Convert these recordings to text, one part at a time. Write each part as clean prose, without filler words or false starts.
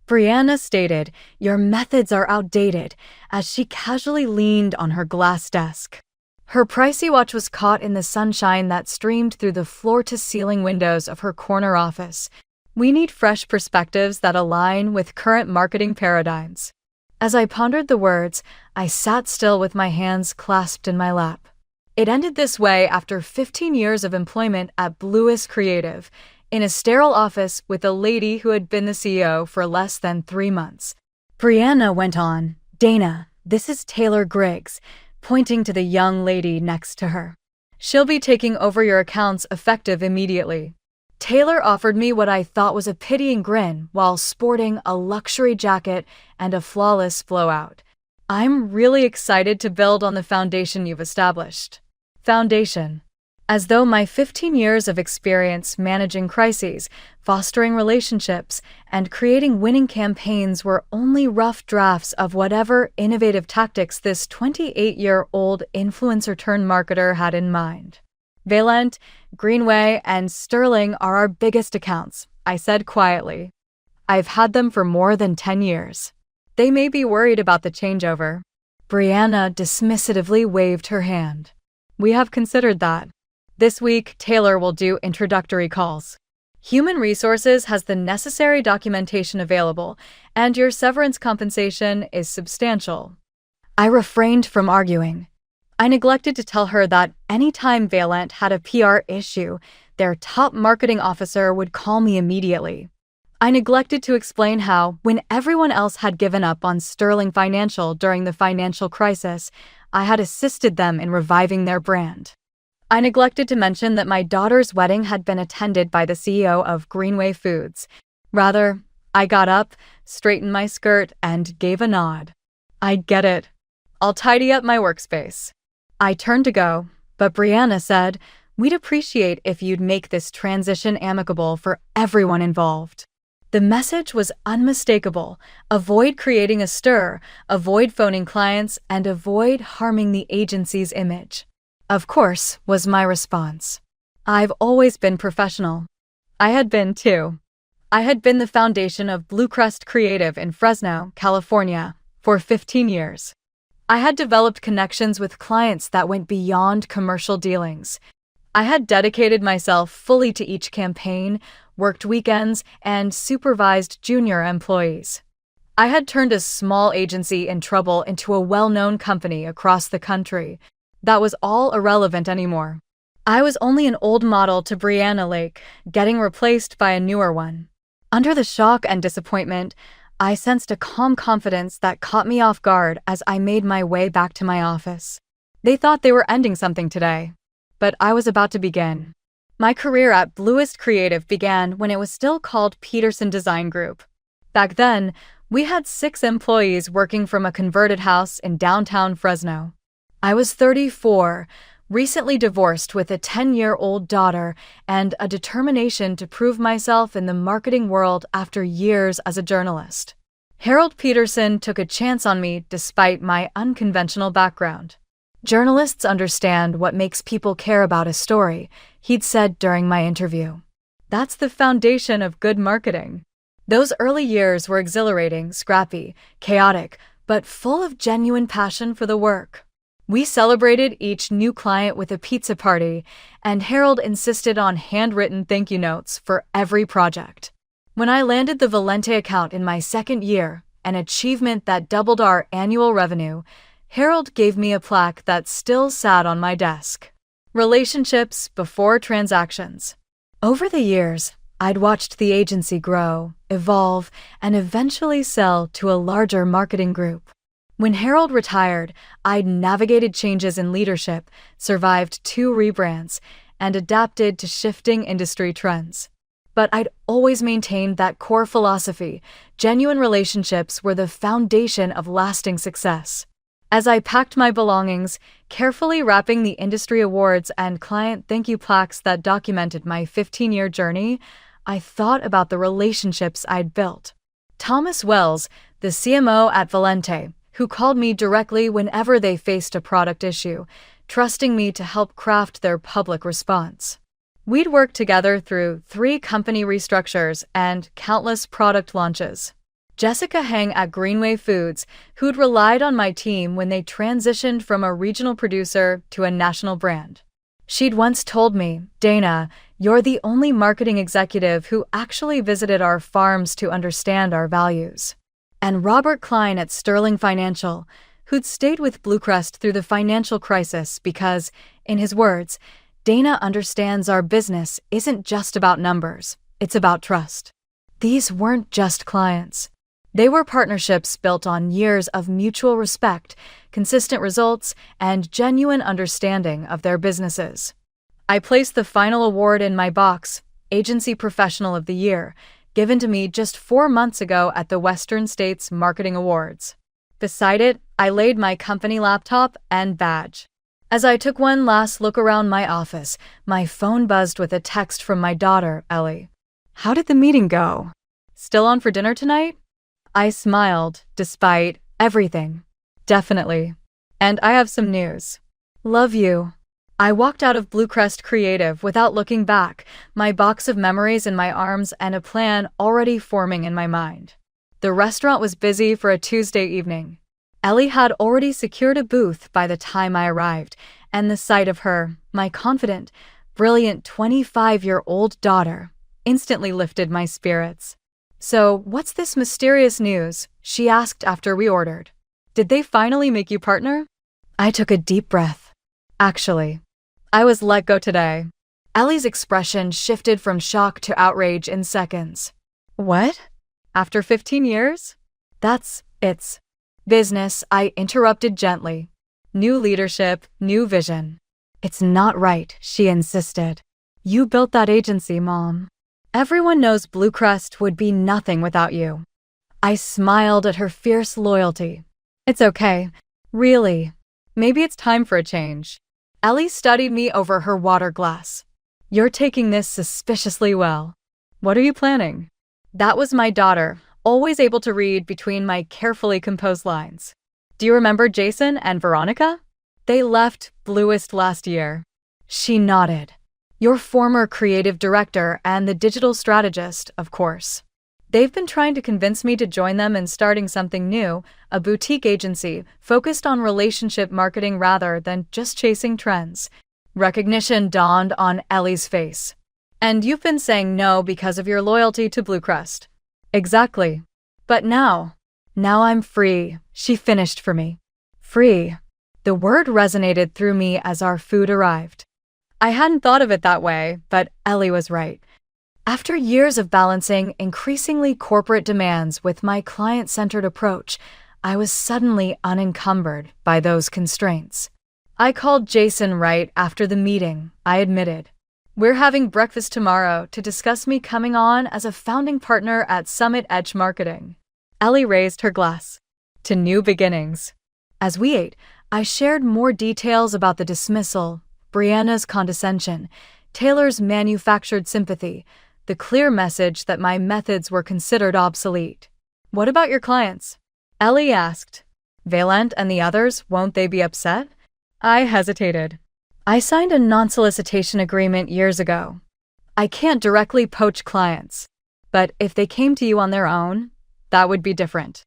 Brianna stated, "Your methods are outdated," as she casually leaned on her glass desk. Her pricey watch was caught in the sunshine that streamed through the floor-to-ceiling windows of her corner office. We need fresh perspectives that align with current marketing paradigms. As I pondered the words, I sat still with my hands clasped in my lap. It ended this way after 15 years of employment at Bluest Creative, in a sterile office with a lady who had been the CEO for less than 3 months. Brianna went on, "Dana, this is Taylor Griggs," pointing to the young lady next to her. "She'll be taking over your accounts effective immediately." Taylor offered me what I thought was a pitying grin while sporting a luxury jacket and a flawless blowout. "I'm really excited to build on the foundation you've established." Foundation. As though my 15 years of experience managing crises, fostering relationships, and creating winning campaigns were only rough drafts of whatever innovative tactics this 28-year-old influencer-turned-marketer had in mind. "Valent, Greenway, and Sterling are our biggest accounts," I said quietly. "I've had them for more than 10 years. They may be worried about the changeover." Brianna dismissively waved her hand. "We have considered that. This week, Taylor will do introductory calls. Human Resources has the necessary documentation available, and your severance compensation is substantial." I refrained from arguing. I neglected to tell her that anytime Valent had a PR issue, their top marketing officer would call me immediately. I neglected to explain how, when everyone else had given up on Sterling Financial during the financial crisis, I had assisted them in reviving their brand. I neglected to mention that my daughter's wedding had been attended by the CEO of Greenway Foods. Rather, I got up, straightened my skirt, and gave a nod. "I get it. I'll tidy up my workspace." I turned to go, but Brianna said, "We'd appreciate if you'd make this transition amicable for everyone involved." The message was unmistakable: avoid creating a stir, avoid phoning clients, and avoid harming the agency's image. "Of course," was my response. "I've always been professional." I had been too. I had been the foundation of Bluecrest Creative in Fresno, California, for 15 years. I had developed connections with clients that went beyond commercial dealings. I had dedicated myself fully to each campaign, worked weekends, and supervised junior employees. I had turned a small agency in trouble into a well-known company across the country. That was all irrelevant anymore. I was only an old model to Brianna Lake, getting replaced by a newer one. Under the shock and disappointment, I sensed a calm confidence that caught me off guard as I made my way back to my office. They thought they were ending something today, but I was about to begin. My career at Bluest Creative began when it was still called Peterson Design Group. Back then, we had 6 employees working from a converted house in downtown Fresno. I was 34, recently divorced with a 10-year-old daughter, and a determination to prove myself in the marketing world after years as a journalist. Harold Peterson took a chance on me despite my unconventional background. "Journalists understand what makes people care about a story," he'd said during my interview. "That's the foundation of good marketing." Those early years were exhilarating, scrappy, chaotic, but full of genuine passion for the work. We celebrated each new client with a pizza party, and Harold insisted on handwritten thank you notes for every project. When I landed the Valente account in my second year, an achievement that doubled our annual revenue, Harold gave me a plaque that still sat on my desk. "Relationships before transactions." Over the years, I'd watched the agency grow, evolve, and eventually sell to a larger marketing group. When Harold retired, I'd navigated changes in leadership, survived 2 rebrands, and adapted to shifting industry trends. But I'd always maintained that core philosophy: genuine relationships were the foundation of lasting success. As I packed my belongings, carefully wrapping the industry awards and client thank you plaques that documented my 15-year journey, I thought about the relationships I'd built. Thomas Wells, the CMO at Valente, who called me directly whenever they faced a product issue, trusting me to help craft their public response. We'd worked together through 3 company restructures and countless product launches. Jessica Hang at Greenway Foods, who'd relied on my team when they transitioned from a regional producer to a national brand. She'd once told me, "Dana, you're the only marketing executive who actually visited our farms to understand our values." And Robert Klein at Sterling Financial, who'd stayed with Bluecrest through the financial crisis because, in his words, "Dana understands our business isn't just about numbers, it's about trust." These weren't just clients. They were partnerships built on years of mutual respect, consistent results, and genuine understanding of their businesses. I placed the final award in my box, Agency Professional of the Year, given to me just 4 months ago at the Western States Marketing Awards. Beside it, I laid my company laptop and badge. As I took one last look around my office, my phone buzzed with a text from my daughter, Ellie. "How did the meeting go? Still on for dinner tonight?" I smiled, despite everything. "Definitely. And I have some news. Love you." I walked out of Bluecrest Creative without looking back, my box of memories in my arms and a plan already forming in my mind. The restaurant was busy for a Tuesday evening. Ellie had already secured a booth by the time I arrived, and the sight of her, my confident, brilliant 25-year-old daughter, instantly lifted my spirits. "So, what's this mysterious news?" she asked after we ordered. "Did they finally make you partner?" I took a deep breath. "Actually, I was let go today." Ellie's expression shifted from shock to outrage in seconds. "What? After 15 years? It's business," I interrupted gently. "New leadership, new vision." "It's not right," she insisted. "You built that agency, Mom. Everyone knows Bluecrest would be nothing without you." I smiled at her fierce loyalty. "It's okay. Really. Maybe it's time for a change." Ellie studied me over her water glass. "You're taking this suspiciously well. What are you planning?" That was my daughter, always able to read between my carefully composed lines. "Do you remember Jason and Veronica? They left Bluest last year." She nodded. "Your former creative director and the digital strategist, of course. They've been trying to convince me to join them in starting something new, a boutique agency focused on relationship marketing rather than just chasing trends." Recognition dawned on Ellie's face. "And you've been saying no because of your loyalty to Bluecrest." "Exactly. But now I'm free," she finished for me. Free. The word resonated through me as our food arrived. I hadn't thought of it that way, but Ellie was right. After years of balancing increasingly corporate demands with my client-centered approach, I was suddenly unencumbered by those constraints. I called Jason right after the meeting, I admitted. "We're having breakfast tomorrow to discuss me coming on as a founding partner at Summit Edge Marketing." Ellie raised her glass. "To new beginnings." As we ate, I shared more details about the dismissal, Brianna's condescension, Taylor's manufactured sympathy, the clear message that my methods were considered obsolete. "What about your clients?" Ellie asked. "Valent and the others, won't they be upset?" I hesitated. "I signed a non-solicitation agreement years ago. I can't directly poach clients. But if they came to you on their own, that would be different."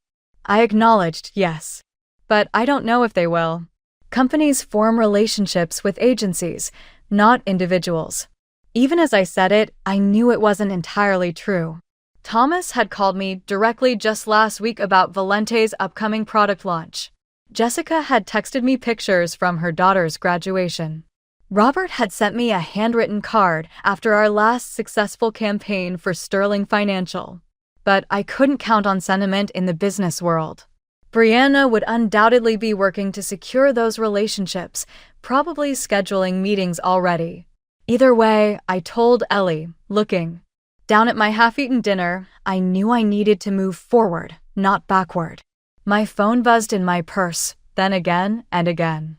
I acknowledged yes. But I don't know if they will. Companies form relationships with agencies, not individuals. Even as I said it, I knew it wasn't entirely true. Thomas had called me directly just last week about Valente's upcoming product launch. Jessica had texted me pictures from her daughter's graduation. Robert had sent me a handwritten card after our last successful campaign for Sterling Financial. But I couldn't count on sentiment in the business world. Brianna would undoubtedly be working to secure those relationships, probably scheduling meetings already. Either way, I told Ellie, looking down at my half-eaten dinner, I knew I needed to move forward, not backward. My phone buzzed in my purse, then again and again.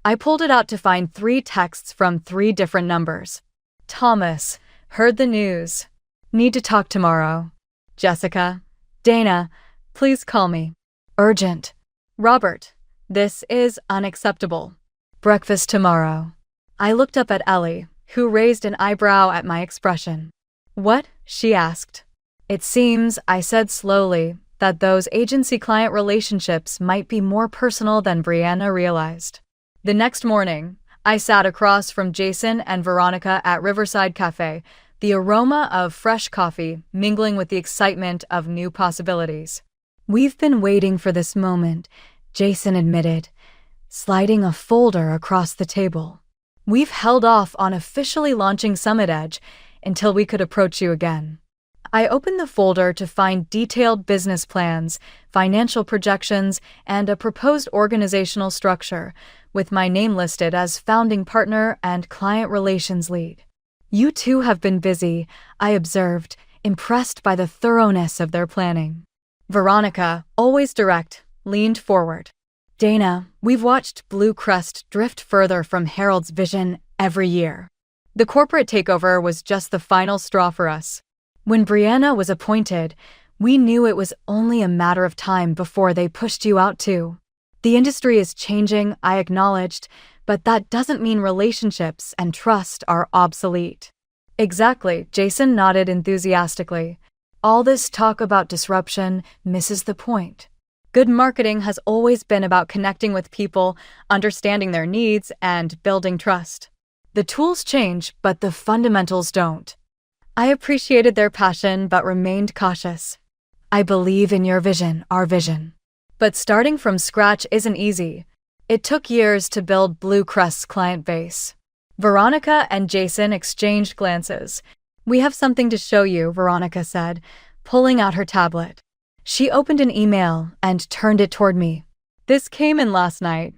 I pulled it out to find 3 texts from 3 different numbers. "Thomas, heard the news. Need to talk tomorrow. Jessica, Dana, please call me. Urgent. Robert, this is unacceptable. Breakfast tomorrow." I looked up at Ellie, who raised an eyebrow at my expression. "What?" she asked. "It seems," I said slowly, that those agency-client relationships might be more personal than Brianna realized. The next morning, I sat across from Jason and Veronica at Riverside Cafe, the aroma of fresh coffee mingling with the excitement of new possibilities. "We've been waiting for this moment," Jason admitted, sliding a folder across the table. "We've held off on officially launching Summit Edge until we could approach you again." I opened the folder to find detailed business plans, financial projections, and a proposed organizational structure, with my name listed as founding partner and client relations lead. "You two have been busy," I observed, impressed by the thoroughness of their planning. Veronica, always direct, leaned forward. "Dana, we've watched Blue Crest drift further from Harold's vision every year. The corporate takeover was just the final straw for us. When Brianna was appointed, we knew it was only a matter of time before they pushed you out too. The industry is changing," I acknowledged, "but that doesn't mean relationships and trust are obsolete." "Exactly," Jason nodded enthusiastically. "All this talk about disruption misses the point. Good marketing has always been about connecting with people, understanding their needs, and building trust. The tools change, but the fundamentals don't." I appreciated their passion but remained cautious. "I believe in your vision, our vision. But starting from scratch isn't easy. It took years to build Blue Crest's client base." Veronica and Jason exchanged glances. "We have something to show you," Veronica said, pulling out her tablet. She opened an email and turned it toward me. "This came in last night."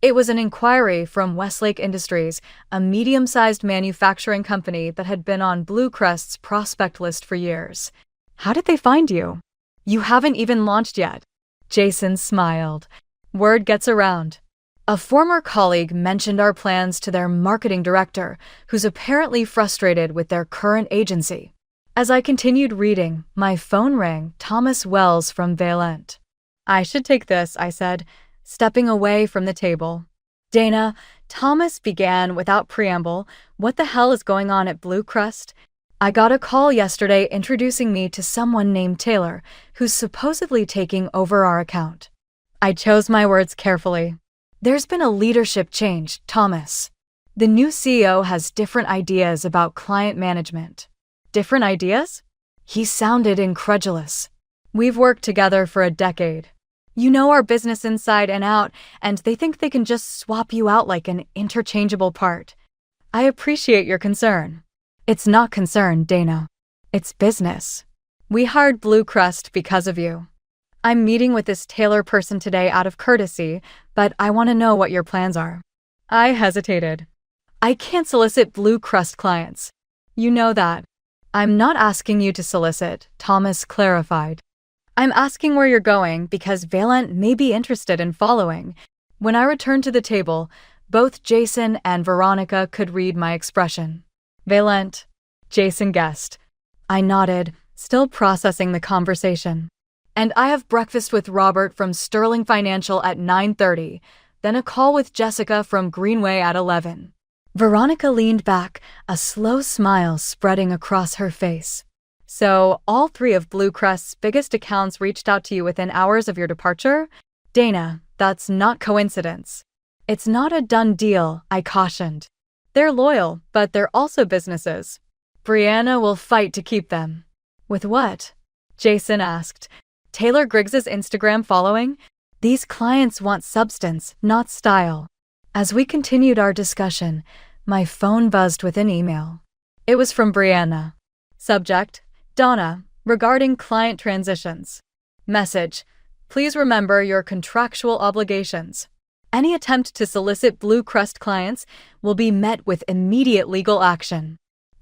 It was an inquiry from Westlake Industries, a medium-sized manufacturing company that had been on Blue Crest's prospect list for years. "How did they find you?" "You haven't even launched yet." Jason smiled. "Word gets around. A former colleague mentioned our plans to their marketing director, who's apparently frustrated with their current agency." As I continued reading, my phone rang. Thomas Wells from Valent. "I should take this," I said, stepping away from the table. "Dana," Thomas began without preamble, "what the hell is going on at Blue Crest? I got a call yesterday introducing me to someone named Taylor, who's supposedly taking over our account." I chose my words carefully. "There's been a leadership change, Thomas. The new CEO has different ideas about client management." "Different ideas?" He sounded incredulous. "We've worked together for a decade. You know our business inside and out, and they think they can just swap you out like an interchangeable part." "I appreciate your concern." "It's not concern, Dana. It's business. We hired Blue Crest because of you. I'm meeting with this Taylor person today out of courtesy, but I want to know what your plans are." I hesitated. "I can't solicit Blue Crest clients. You know that." "I'm not asking you to solicit," Thomas clarified. "I'm asking where you're going because Valent may be interested in following." When I returned to the table, both Jason and Veronica could read my expression. "Valent," Jason guessed. I nodded, still processing the conversation. "And I have breakfast with Robert from Sterling Financial at 9:30, then a call with Jessica from Greenway at 11. Veronica leaned back, a slow smile spreading across her face. "So, all three of Blue Crest's biggest accounts reached out to you within hours of your departure? Dana, that's not coincidence." "It's not a done deal," I cautioned. "They're loyal, but they're also businesses. Brianna will fight to keep them." "With what?" Jason asked. "Taylor Griggs's Instagram following? These clients want substance, not style." As we continued our discussion, my phone buzzed with an email. It was from Brianna. Subject: Donna, regarding client transitions. Message: please remember your contractual obligations. Any attempt to solicit Blue Crest clients will be met with immediate legal action.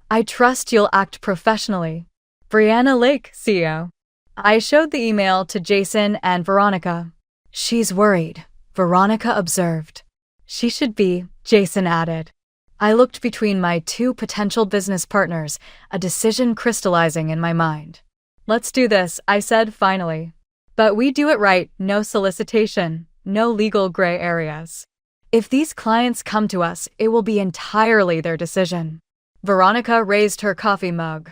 I trust you'll act professionally. Brianna Lake, CEO. I showed the email to Jason and Veronica. "She's worried," Veronica observed. "She should be," Jason added. I looked between my two potential business partners, a decision crystallizing in my mind. "Let's do this," I said finally. "But we do it right, no solicitation, no legal gray areas. If these clients come to us, it will be entirely their decision." Veronica raised her coffee mug.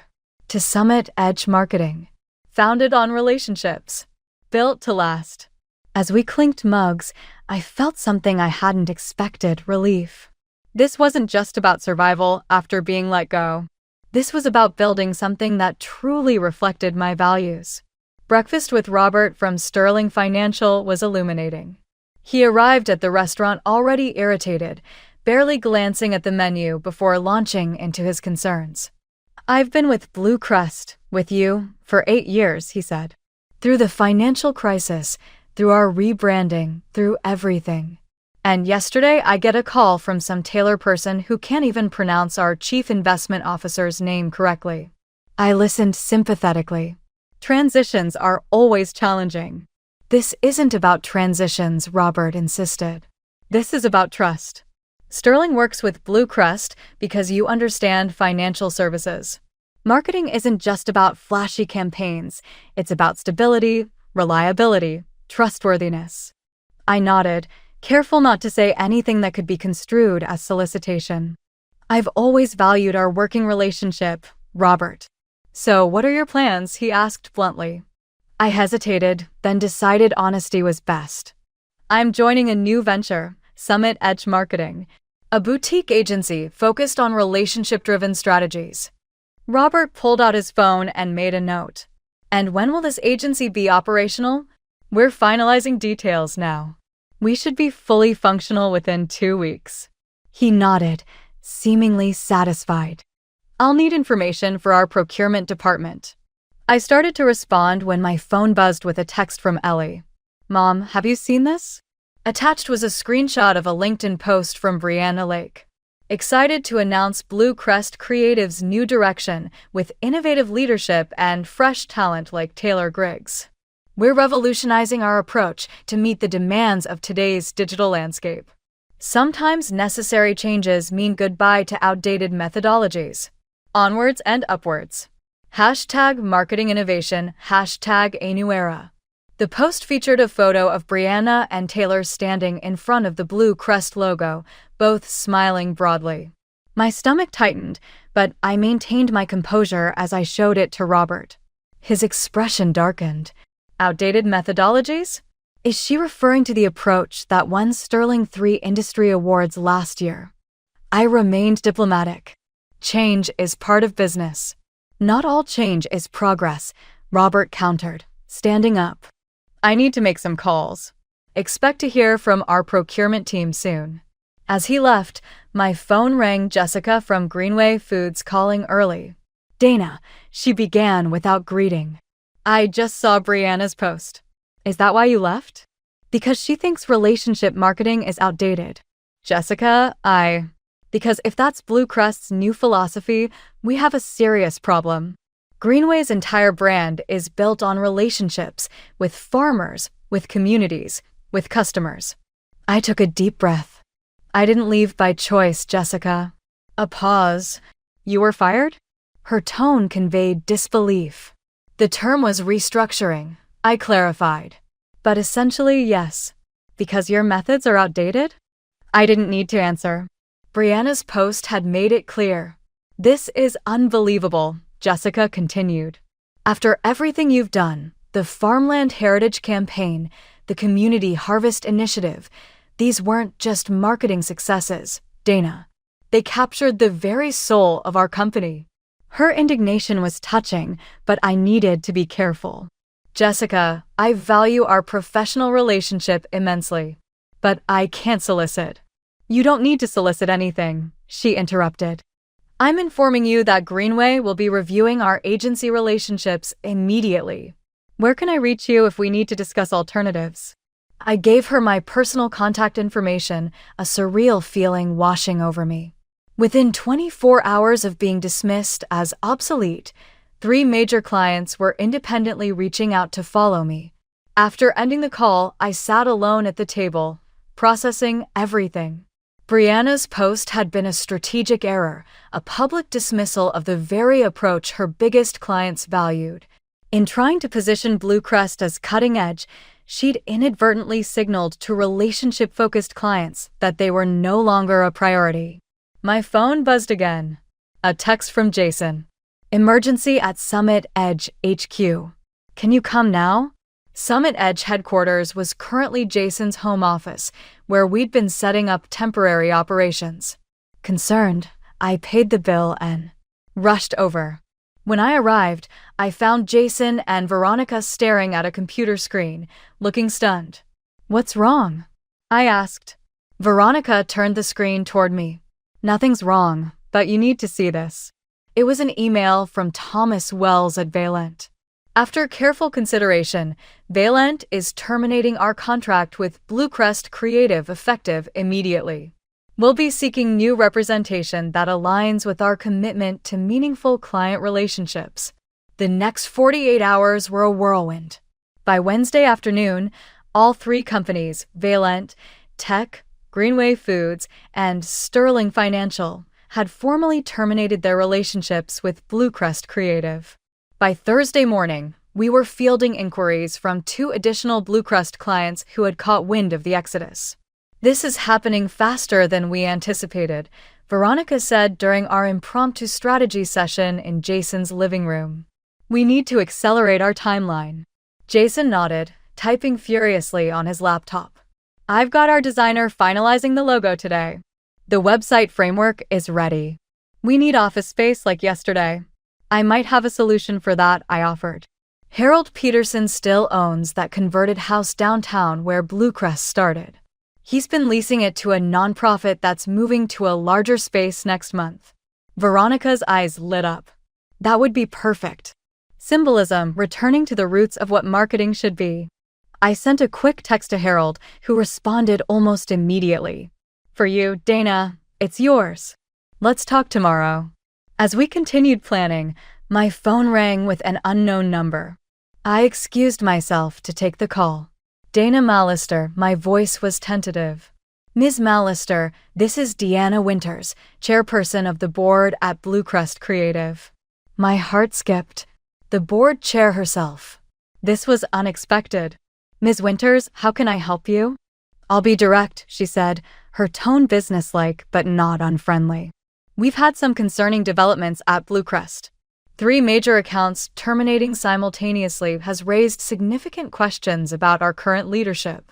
"To Summit Edge Marketing. Founded on relationships." Built to last. As we clinked mugs, I felt something I hadn't expected: relief. This wasn't just about survival after being let go. This was about building something that truly reflected my values. Breakfast with Robert from Sterling Financial was illuminating. He arrived at the restaurant already irritated, barely glancing at the menu before launching into his concerns. "I've been with Blue Crest, with you, for 8 years," he said. "Through the financial crisis, through our rebranding, through everything. And yesterday I get a call from some Taylor person who can't even pronounce our chief investment officer's name correctly." I listened sympathetically. Transitions are always challenging. "This isn't about transitions," Robert insisted. "This is about trust. Sterling works with Blue Crest because you understand financial services. Marketing isn't just about flashy campaigns, it's about stability, reliability, trustworthiness." I nodded, careful not to say anything that could be construed as solicitation. "I've always valued our working relationship, Robert." "So what are your plans?" he asked bluntly. I hesitated, then decided honesty was best. "I'm joining a new venture, Summit Edge Marketing, a boutique agency focused on relationship-driven strategies." Robert pulled out his phone and made a note. "And when will this agency be operational?" "We're finalizing details now. We should be fully functional within 2 weeks." He nodded, seemingly satisfied. "I'll need information for our procurement department." I started to respond when my phone buzzed with a text from Ellie. "Mom, have you seen this?" Attached was a screenshot of a LinkedIn post from Brianna Lake. "Excited to announce Blue Crest Creative's new direction with innovative leadership and fresh talent like Taylor Griggs. We're revolutionizing our approach to meet the demands of today's digital landscape. Sometimes necessary changes mean goodbye to outdated methodologies. Onwards and upwards. #marketing innovation, #a new era." The post featured a photo of Brianna and Taylor standing in front of the Blue Crest logo, both smiling broadly. My stomach tightened, but I maintained my composure as I showed it to Robert. His expression darkened. "Outdated methodologies? Is she referring to the approach that won Sterling 3 industry awards last year?" I remained diplomatic. "Change is part of business." "Not all change is progress," Robert countered, standing up. "I need to make some calls. Expect to hear from our procurement team soon." As he left, my phone rang. Jessica from Greenway Foods calling early. "Dana," she began without greeting. "I just saw Brianna's post. Is that why you left?" "Because she thinks relationship marketing is outdated." "Jessica, Because if that's Blue Crest's new philosophy, we have a serious problem. Greenway's entire brand is built on relationships with farmers, with communities, with customers." I took a deep breath. "I didn't leave by choice, Jessica." A pause. "You were fired?" Her tone conveyed disbelief. "The term was restructuring," I clarified. "But essentially, yes." "Because your methods are outdated?" I didn't need to answer. Brianna's post had made it clear. "This is unbelievable," Jessica continued. "After everything you've done, the Farmland Heritage Campaign, the Community Harvest Initiative, these weren't just marketing successes, Dana. They captured the very soul of our company." Her indignation was touching, but I needed to be careful. "Jessica, I value our professional relationship immensely. But I can't solicit." "You don't need to solicit anything," she interrupted. "I'm informing you that Greenway will be reviewing our agency relationships immediately. Where can I reach you if we need to discuss alternatives?" I gave her my personal contact information, a surreal feeling washing over me. Within 24 hours of being dismissed as obsolete, 3 major clients were independently reaching out to follow me. After ending the call, I sat alone at the table, processing everything. Brianna's post had been a strategic error, a public dismissal of the very approach her biggest clients valued. In trying to position Blue Crest as cutting edge, she'd inadvertently signaled to relationship-focused clients that they were no longer a priority. My phone buzzed again. A text from Jason. "Emergency at Summit Edge HQ. Can you come now? Summit Edge headquarters was currently Jason's home office, where we'd been setting up temporary operations. Concerned, I paid the bill and rushed over. When I arrived, I found Jason and Veronica staring at a computer screen, looking stunned. "What's wrong?" I asked. Veronica turned the screen toward me. "Nothing's wrong, but you need to see this." It was an email from Thomas Wells at Valent. After careful consideration, Valent is terminating our contract with Bluecrest Creative effective immediately. We'll be seeking new representation that aligns with our commitment to meaningful client relationships. The next 48 hours were a whirlwind. By Wednesday afternoon, all three companies, Valent, Tech, Greenway Foods, and Sterling Financial, had formally terminated their relationships with Bluecrest Creative. By Thursday morning, we were fielding inquiries from 2 additional Bluecrest clients who had caught wind of the exodus. "This is happening faster than we anticipated," Veronica said during our impromptu strategy session in Jason's living room. "We need to accelerate our timeline." Jason nodded, typing furiously on his laptop. "I've got our designer finalizing the logo today. The website framework is ready. We need office space like yesterday." "I might have a solution for that," I offered. Harold Peterson still owns that converted house downtown where Bluecrest started. He's been leasing it to a nonprofit that's moving to a larger space next month. Veronica's eyes lit up. "That would be perfect. Symbolism, returning to the roots of what marketing should be." I sent a quick text to Harold, who responded almost immediately. "For you, Dana, it's yours. Let's talk tomorrow." As we continued planning, my phone rang with an unknown number. I excused myself to take the call. "Dana Mallister," my voice was tentative. "Ms. Mallister, this is Deanna Winters, chairperson of the board at Bluecrest Creative." My heart skipped. The board chair herself. This was unexpected. "Ms. Winters, how can I help you?" "I'll be direct," she said, her tone businesslike but not unfriendly. "We've had some concerning developments at Bluecrest. 3 major accounts terminating simultaneously has raised significant questions about our current leadership."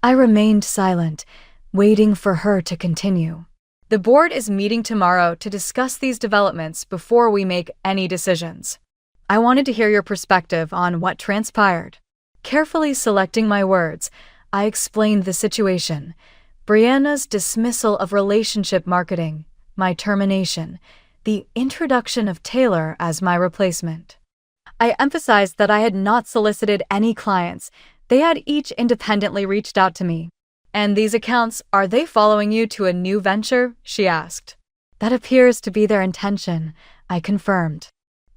I remained silent, waiting for her to continue. "The board is meeting tomorrow to discuss these developments before we make any decisions. I wanted to hear your perspective on what transpired." Carefully selecting my words, I explained the situation: Brianna's dismissal of relationship marketing, my termination, the introduction of Taylor as my replacement. I emphasized that I had not solicited any clients. They had each independently reached out to me. "And these accounts, are they following you to a new venture?" she asked. "That appears to be their intention," I confirmed.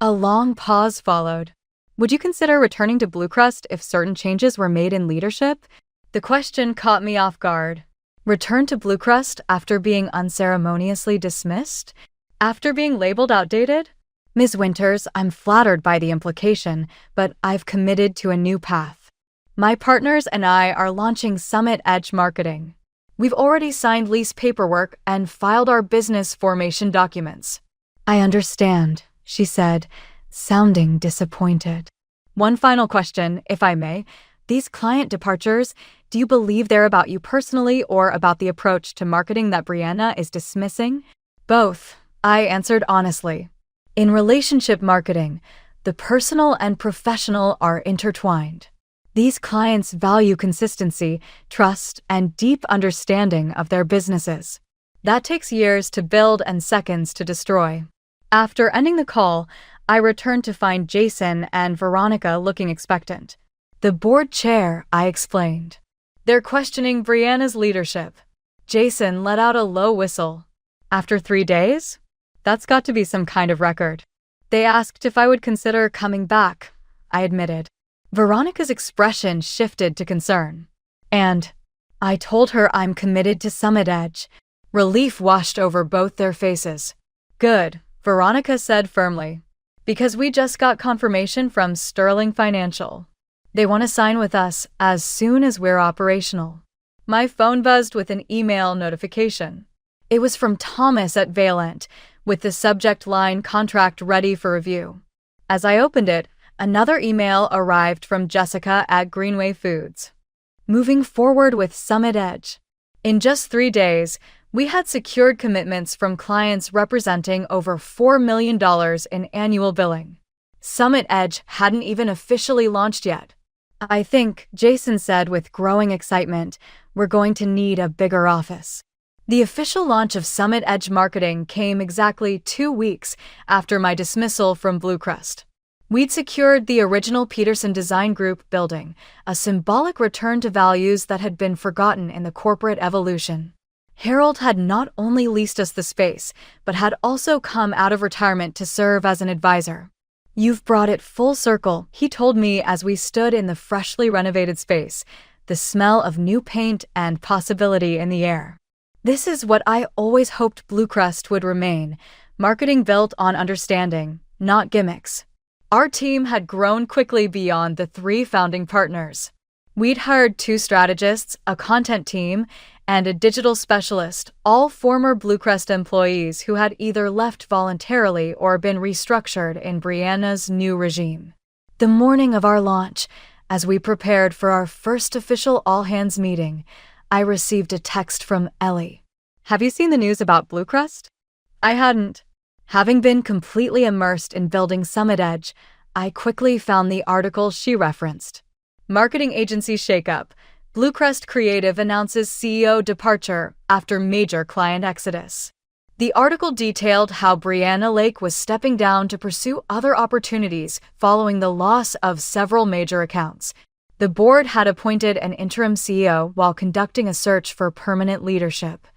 A long pause followed. "Would you consider returning to Bluecrest if certain changes were made in leadership?" The question caught me off guard. Return to Bluecrest after being unceremoniously dismissed? After being labeled outdated? "Ms. Winters, I'm flattered by the implication, but I've committed to a new path. My partners and I are launching Summit Edge Marketing. We've already signed lease paperwork and filed our business formation documents." "I understand," she said, sounding disappointed. "One final question, if I may. These client departures, do you believe they're about you personally or about the approach to marketing that Brianna is dismissing?" "Both," I answered honestly. In relationship marketing, the personal and professional are intertwined. These clients value consistency, trust, and deep understanding of their businesses. That takes years to build and seconds to destroy. After ending the call, I returned to find Jason and Veronica looking expectant. "The board chair," I explained. "They're questioning Brianna's leadership." Jason let out a low whistle. "After 3 days? That's got to be some kind of record." "They asked if I would consider coming back," I admitted. Veronica's expression shifted to concern. "And I told her I'm committed to Summit Edge." Relief washed over both their faces. "Good," Veronica said firmly. "Because we just got confirmation from Sterling Financial. They want to sign with us as soon as we're operational." My phone buzzed with an email notification. It was from Thomas at Valent, with the subject line "Contract Ready for Review." As I opened it, Another email arrived from Jessica at Greenway Foods. Moving forward with Summit Edge. In just 3 days, we had secured commitments from clients representing over $4 million in annual billing. Summit Edge hadn't even officially launched yet. I think, Jason said with growing excitement, we're going to need a bigger office. The official launch of Summit Edge marketing came exactly 2 weeks after my dismissal from Bluecrest. We'd secured the original Peterson Design Group building, a symbolic return to values that had been forgotten in the corporate evolution. Harold had not only leased us the space, but had also come out of retirement to serve as an advisor. "You've brought it full circle," he told me as we stood in the freshly renovated space, the smell of new paint and possibility in the air. This is what I always hoped Bluecrest would remain, marketing built on understanding, not gimmicks. Our team had grown quickly beyond the 3 founding partners. We'd hired 2 strategists, a content team, and a digital specialist, all former Bluecrest employees who had either left voluntarily or been restructured in Brianna's new regime. The morning of our launch, as we prepared for our first official all-hands meeting, I received a text from Ellie. "Have you seen the news about Bluecrest?" I hadn't. Having been completely immersed in building Summit Edge, I quickly found the article she referenced. Marketing agency shakeup. Bluecrest Creative announces CEO departure after major client exodus. The article detailed how Brianna Lake was stepping down to pursue other opportunities following the loss of several major accounts. The board had appointed an interim CEO while conducting a search for permanent leadership.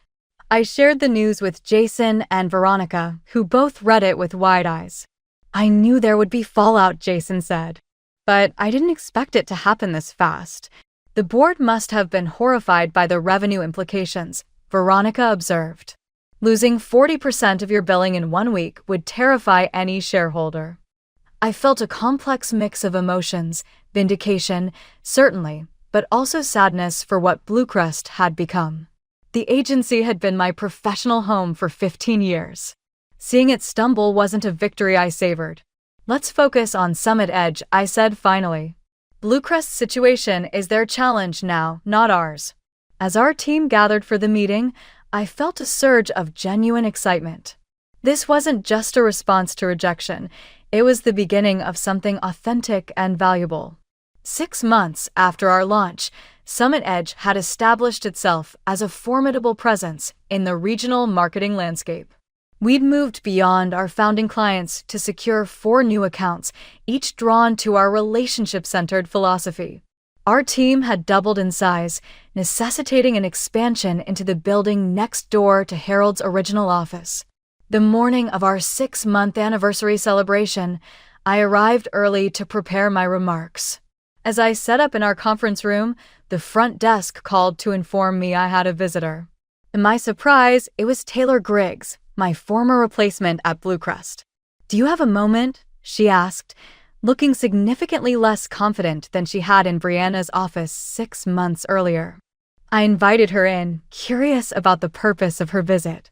I shared the news with Jason and Veronica, who both read it with wide eyes. "I knew there would be fallout," Jason said. "But I didn't expect it to happen this fast." "The board must have been horrified by the revenue implications," Veronica observed. "Losing 40% of your billing in 1 week would terrify any shareholder." I felt a complex mix of emotions, vindication, certainly, but also sadness for what Bluecrest had become. The agency had been my professional home for 15 years. Seeing it stumble wasn't a victory I savored. "Let's focus on Summit Edge," I said finally. "Bluecrest's situation is their challenge now, not ours." As our team gathered for the meeting, I felt a surge of genuine excitement. This wasn't just a response to rejection, it was the beginning of something authentic and valuable. 6 months after our launch, Summit Edge had established itself as a formidable presence in the regional marketing landscape. We'd moved beyond our founding clients to secure 4 new accounts, each drawn to our relationship-centered philosophy. Our team had doubled in size, necessitating an expansion into the building next door to Harold's original office. The morning of our 6-month anniversary celebration, I arrived early to prepare my remarks. As I set up in our conference room, the front desk called to inform me I had a visitor. To my surprise, it was Taylor Griggs, my former replacement at Bluecrest. "Do you have a moment?" she asked, looking significantly less confident than she had in Brianna's office 6 months earlier. I invited her in, curious about the purpose of her visit.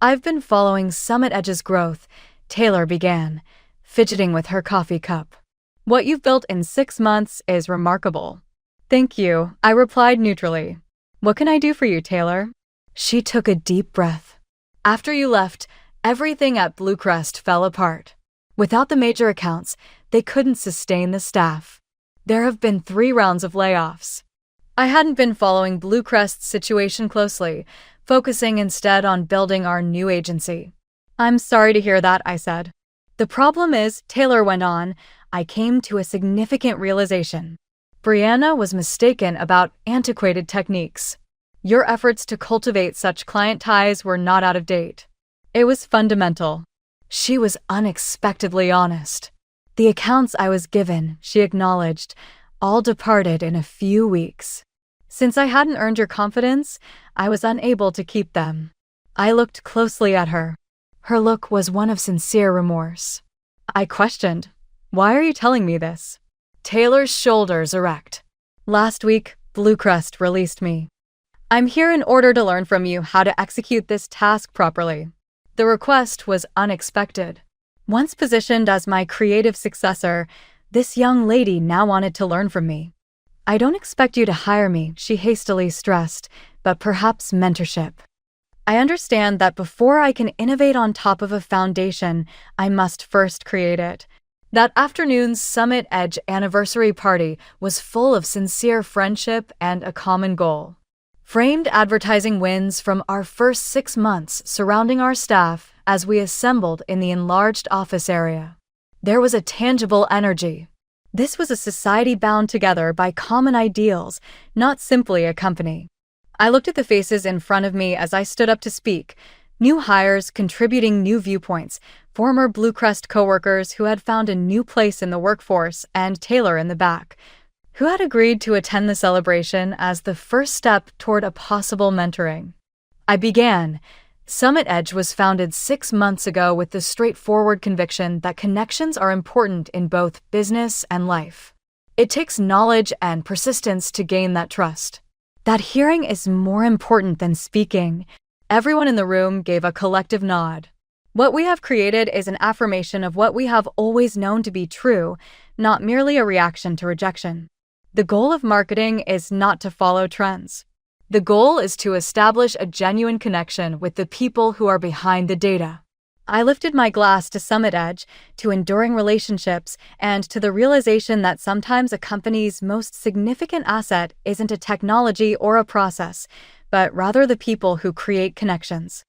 "I've been following Summit Edge's growth," Taylor began, fidgeting with her coffee cup. "What you've built in 6 months is remarkable." "Thank you," I replied neutrally. "What can I do for you, Taylor?" She took a deep breath. "After you left, everything at Bluecrest fell apart. Without the major accounts, they couldn't sustain the staff. There have been 3 rounds of layoffs." I hadn't been following Bluecrest's situation closely, focusing instead on building our new agency. "I'm sorry to hear that," I said. "The problem is," Taylor went on, "I came to a significant realization. Brianna was mistaken about antiquated techniques. Your efforts to cultivate such client ties were not out of date. It was fundamental." She was unexpectedly honest. "The accounts I was given," she acknowledged, "all departed in a few weeks. Since I hadn't earned your confidence, I was unable to keep them." I looked closely at her. Her look was one of sincere remorse. I questioned, "Why are you telling me this?" Taylor's shoulders erect. "Last week, Bluecrest released me. I'm here in order to learn from you how to execute this task properly." The request was unexpected. Once positioned as my creative successor, This young lady now wanted to learn from me. I don't expect you to hire me, she hastily stressed, but perhaps mentorship. I understand that before I can innovate on top of a foundation, I must first create it. That afternoon's Summit Edge anniversary party was full of sincere friendship and a common goal. Framed advertising wins from our first 6 months surrounding our staff as we assembled in the enlarged office area. There was a tangible energy. This was a society bound together by common ideals, not simply a company. I looked at the faces in front of me as I stood up to speak. New hires contributing new viewpoints, former Bluecrest coworkers who had found a new place in the workforce, and Taylor in the back, who had agreed to attend the celebration as the first step toward a possible mentoring. I began. Summit Edge was founded 6 months ago with the straightforward conviction that connections are important in both business and life. It takes knowledge and persistence to gain that trust. That hearing is more important than speaking. Everyone in the room gave a collective nod. What we have created is an affirmation of what we have always known to be true, not merely a reaction to rejection. The goal of marketing is not to follow trends. The goal is to establish a genuine connection with the people who are behind the data. I lifted my glass to Summit Edge, to enduring relationships, and to the realization that sometimes a company's most significant asset isn't a technology or a process, but rather the people who create connections.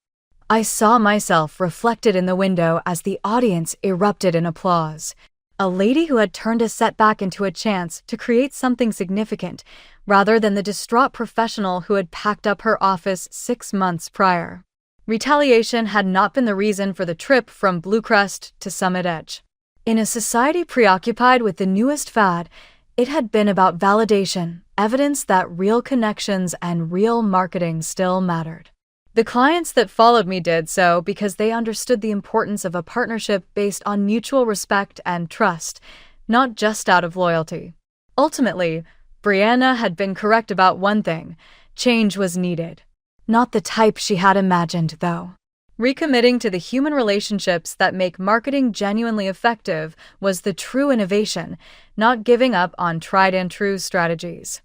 I saw myself reflected in the window as the audience erupted in applause. A lady who had turned a setback into a chance to create something significant, rather than the distraught professional who had packed up her office 6 months prior. Retaliation had not been the reason for the trip from Bluecrest to Summit Edge. In a society preoccupied with the newest fad, it had been about validation, evidence that real connections and real marketing still mattered. The clients that followed me did so because they understood the importance of a partnership based on mutual respect and trust, not just out of loyalty. Ultimately, Brianna had been correct about one thing: change was needed. Not the type she had imagined, though. Recommitting to the human relationships that make marketing genuinely effective was the true innovation, not giving up on tried-and-true strategies.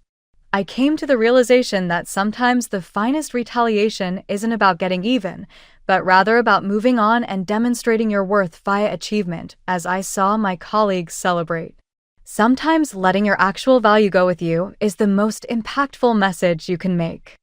I came to the realization that sometimes the finest retaliation isn't about getting even, but rather about moving on and demonstrating your worth via achievement, as I saw my colleagues celebrate. Sometimes letting your actual value go with you is the most impactful message you can make.